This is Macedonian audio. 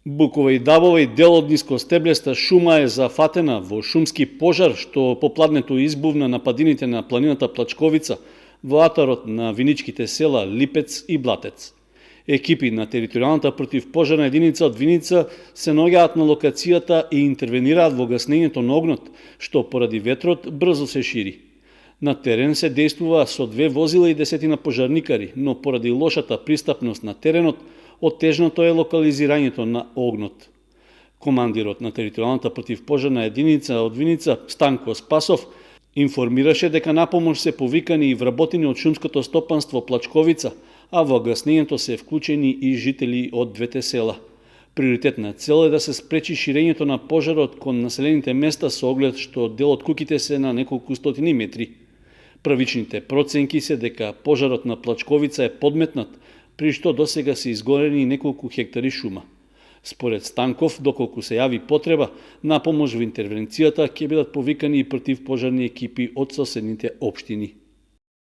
Букова и дабова и дел од нискостеблеста шума е зафатена во шумски пожар што попладнето избувна на падините на планината Плачковица во атарот на виничките села Липец и Блатец. Екипи на територијалната противпожарна единица од Виница се наоѓаат на локацијата и интервенираат во гаснењето на огнот, што поради ветрот брзо се шири. На терен се действува со 2 возила и 10 пожарникари, но поради лошата пристапност на теренот, оттежното е локализирањето на огнот. Командирот на територијалната противпожарна единица од Виница, Станко Спасов, информираше дека на помош се повикани и вработени од шумското стопанство Плачковица, а во гаснењето се вклучени и жители од двете села. Приоритетна цел е да се спречи ширењето на пожарот кон населените места со оглед што дел од куќите се на неколку стотини метри. Првичните проценки се дека пожарот на Плачковица е подметнат, при што досега се изгорени неколку хектари шума. Според Станков, доколку се јави потреба, на помош во интервенцијата ќе бидат повикани и противпожарни екипи од соседните општини.